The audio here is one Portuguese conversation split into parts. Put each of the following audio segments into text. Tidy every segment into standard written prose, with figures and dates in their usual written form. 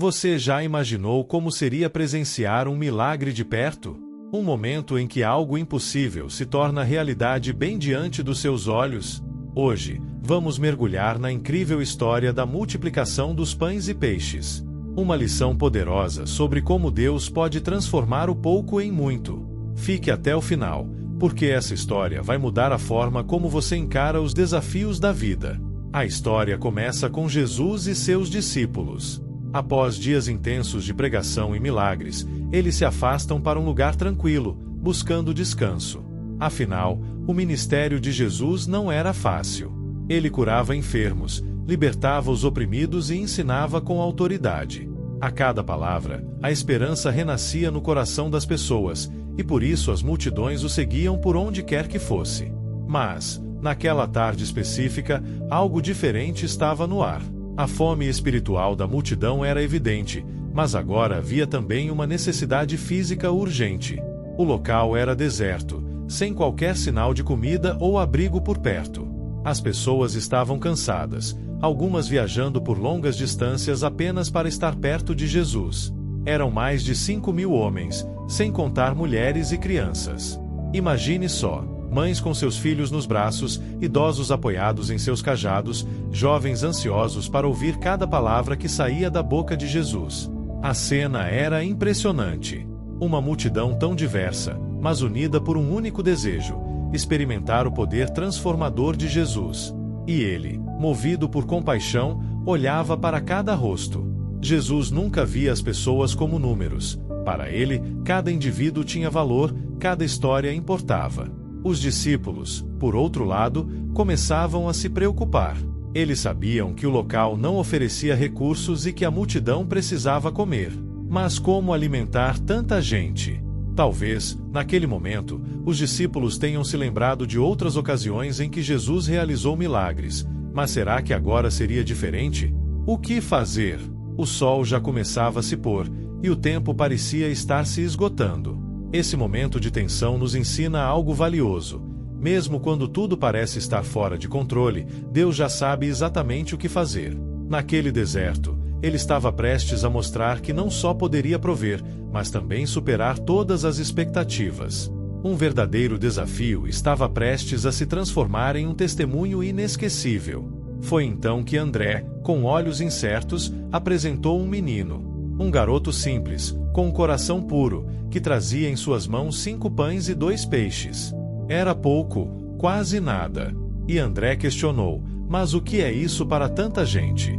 Você já imaginou como seria presenciar um milagre de perto? Um momento em que algo impossível se torna realidade bem diante dos seus olhos? Hoje, vamos mergulhar na incrível história da multiplicação dos pães e peixes. Uma lição poderosa sobre como Deus pode transformar o pouco em muito. Fique até o final, porque essa história vai mudar a forma como você encara os desafios da vida. A história começa com Jesus e seus discípulos. Após dias intensos de pregação e milagres, eles se afastam para um lugar tranquilo, buscando descanso. Afinal, o ministério de Jesus não era fácil. Ele curava enfermos, libertava os oprimidos e ensinava com autoridade. A cada palavra, a esperança renascia no coração das pessoas, e por isso as multidões o seguiam por onde quer que fosse. Mas, naquela tarde específica, algo diferente estava no ar. A fome espiritual da multidão era evidente, mas agora havia também uma necessidade física urgente. O local era deserto, sem qualquer sinal de comida ou abrigo por perto. As pessoas estavam cansadas, algumas viajando por longas distâncias apenas para estar perto de Jesus. Eram mais de 5.000 homens, sem contar mulheres e crianças. Imagine só. Mães com seus filhos nos braços, idosos apoiados em seus cajados, jovens ansiosos para ouvir cada palavra que saía da boca de Jesus. A cena era impressionante. Uma multidão tão diversa, mas unida por um único desejo: experimentar o poder transformador de Jesus. E ele, movido por compaixão, olhava para cada rosto. Jesus nunca via as pessoas como números. Para ele, cada indivíduo tinha valor, cada história importava. Os discípulos, por outro lado, começavam a se preocupar. Eles sabiam que o local não oferecia recursos e que a multidão precisava comer. Mas como alimentar tanta gente? Talvez, naquele momento, os discípulos tenham se lembrado de outras ocasiões em que Jesus realizou milagres. Mas será que agora seria diferente? O que fazer? O sol já começava a se pôr, e o tempo parecia estar se esgotando. Esse momento de tensão nos ensina algo valioso. Mesmo quando tudo parece estar fora de controle, Deus já sabe exatamente o que fazer. Naquele deserto, ele estava prestes a mostrar que não só poderia prover, mas também superar todas as expectativas. Um verdadeiro desafio estava prestes a se transformar em um testemunho inesquecível. Foi então que André, com olhos incertos, apresentou um menino. Um garoto simples, com um coração puro, que trazia em suas mãos 5 pães e 2 peixes. Era pouco, quase nada. E André questionou: mas o que é isso para tanta gente?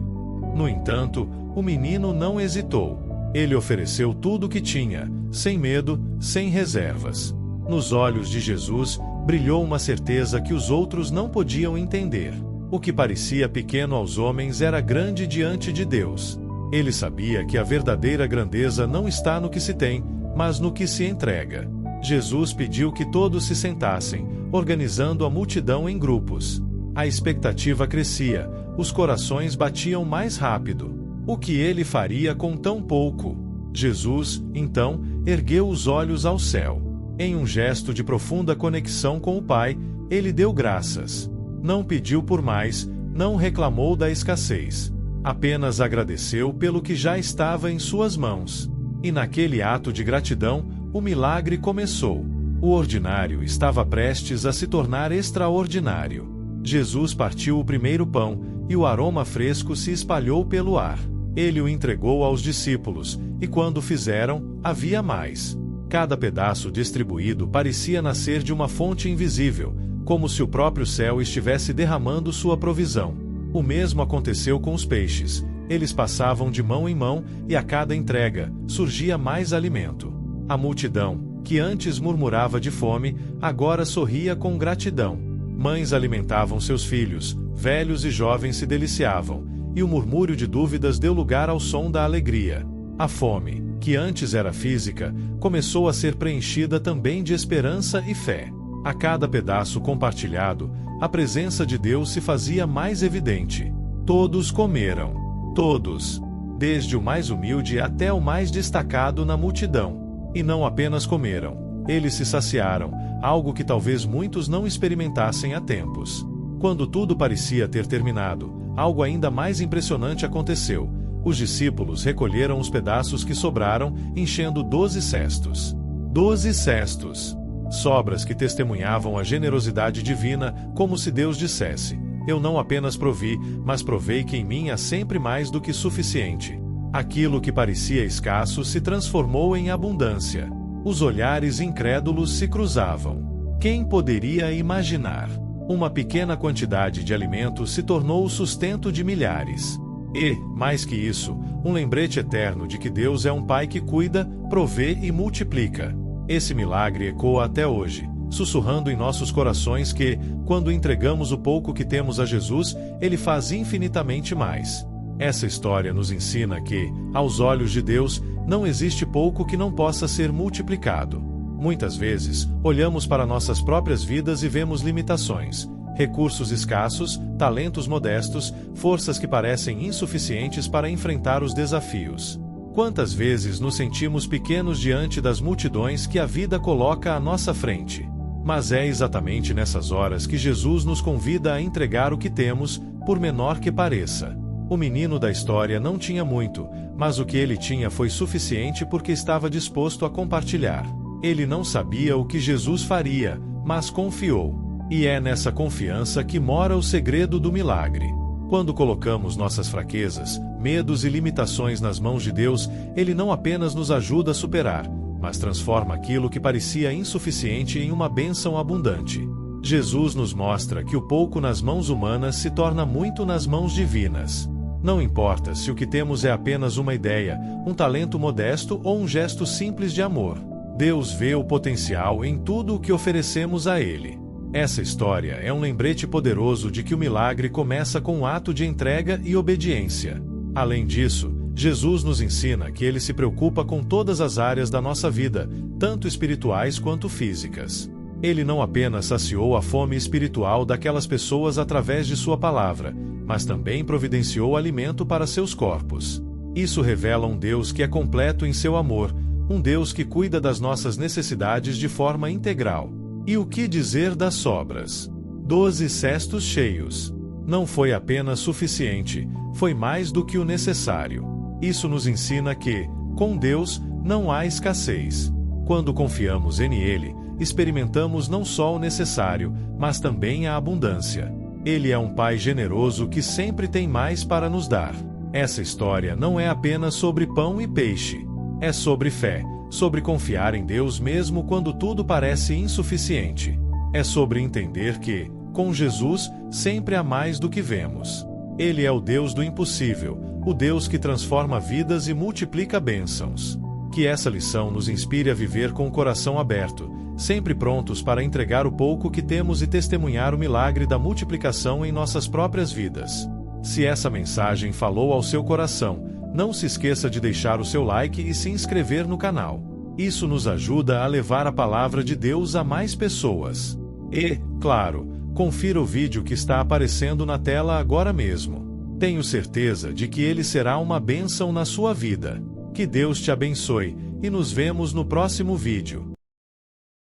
No entanto, o menino não hesitou. Ele ofereceu tudo o que tinha, sem medo, sem reservas. Nos olhos de Jesus, brilhou uma certeza que os outros não podiam entender. O que parecia pequeno aos homens era grande diante de Deus. Ele sabia que a verdadeira grandeza não está no que se tem, mas no que se entrega. Jesus pediu que todos se sentassem, organizando a multidão em grupos. A expectativa crescia, os corações batiam mais rápido. O que ele faria com tão pouco? Jesus, então, ergueu os olhos ao céu. Em um gesto de profunda conexão com o Pai, ele deu graças. Não pediu por mais, não reclamou da escassez. Apenas agradeceu pelo que já estava em suas mãos. E naquele ato de gratidão, o milagre começou. O ordinário estava prestes a se tornar extraordinário. Jesus partiu o primeiro pão, e o aroma fresco se espalhou pelo ar. Ele o entregou aos discípulos, e quando o fizeram, havia mais. Cada pedaço distribuído parecia nascer de uma fonte invisível, como se o próprio céu estivesse derramando sua provisão. O mesmo aconteceu com os peixes. Eles passavam de mão em mão, e a cada entrega, surgia mais alimento. A multidão, que antes murmurava de fome, agora sorria com gratidão. Mães alimentavam seus filhos, velhos e jovens se deliciavam, e o murmúrio de dúvidas deu lugar ao som da alegria. A fome, que antes era física, começou a ser preenchida também de esperança e fé. A cada pedaço compartilhado, a presença de Deus se fazia mais evidente. Todos comeram. Todos. Desde o mais humilde até o mais destacado na multidão. E não apenas comeram. Eles se saciaram, algo que talvez muitos não experimentassem há tempos. Quando tudo parecia ter terminado, algo ainda mais impressionante aconteceu. Os discípulos recolheram os pedaços que sobraram, enchendo 12 cestos. 12 cestos. Sobras que testemunhavam a generosidade divina, como se Deus dissesse: eu não apenas provi, mas provei que em mim há sempre mais do que suficiente. Aquilo que parecia escasso se transformou em abundância. Os olhares incrédulos se cruzavam. Quem poderia imaginar? Uma pequena quantidade de alimento se tornou o sustento de milhares. E, mais que isso, um lembrete eterno de que Deus é um Pai que cuida, provê e multiplica. Esse milagre ecoa até hoje, sussurrando em nossos corações que, quando entregamos o pouco que temos a Jesus, Ele faz infinitamente mais. Essa história nos ensina que, aos olhos de Deus, não existe pouco que não possa ser multiplicado. Muitas vezes, olhamos para nossas próprias vidas e vemos limitações, recursos escassos, talentos modestos, forças que parecem insuficientes para enfrentar os desafios. Quantas vezes nos sentimos pequenos diante das multidões que a vida coloca à nossa frente? Mas é exatamente nessas horas que Jesus nos convida a entregar o que temos, por menor que pareça. O menino da história não tinha muito, mas o que ele tinha foi suficiente porque estava disposto a compartilhar. Ele não sabia o que Jesus faria, mas confiou. E é nessa confiança que mora o segredo do milagre. Quando colocamos nossas fraquezas, medos e limitações nas mãos de Deus, Ele não apenas nos ajuda a superar, mas transforma aquilo que parecia insuficiente em uma bênção abundante. Jesus nos mostra que o pouco nas mãos humanas se torna muito nas mãos divinas. Não importa se o que temos é apenas uma ideia, um talento modesto ou um gesto simples de amor. Deus vê o potencial em tudo o que oferecemos a Ele. Essa história é um lembrete poderoso de que o milagre começa com um ato de entrega e obediência. Além disso, Jesus nos ensina que Ele se preocupa com todas as áreas da nossa vida, tanto espirituais quanto físicas. Ele não apenas saciou a fome espiritual daquelas pessoas através de sua palavra, mas também providenciou alimento para seus corpos. Isso revela um Deus que é completo em seu amor, um Deus que cuida das nossas necessidades de forma integral. E o que dizer das sobras? 12 cestos cheios. Não foi apenas suficiente, foi mais do que o necessário. Isso nos ensina que, com Deus, não há escassez. Quando confiamos em Ele, experimentamos não só o necessário, mas também a abundância. Ele é um Pai generoso que sempre tem mais para nos dar. Essa história não é apenas sobre pão e peixe. É sobre fé, sobre confiar em Deus mesmo quando tudo parece insuficiente. É sobre entender que, com Jesus, sempre há mais do que vemos. Ele é o Deus do impossível, o Deus que transforma vidas e multiplica bênçãos. Que essa lição nos inspire a viver com o coração aberto, sempre prontos para entregar o pouco que temos e testemunhar o milagre da multiplicação em nossas próprias vidas. Se essa mensagem falou ao seu coração, não se esqueça de deixar o seu like e se inscrever no canal. Isso nos ajuda a levar a palavra de Deus a mais pessoas. E, claro, confira o vídeo que está aparecendo na tela agora mesmo. Tenho certeza de que ele será uma bênção na sua vida. Que Deus te abençoe, e nos vemos no próximo vídeo.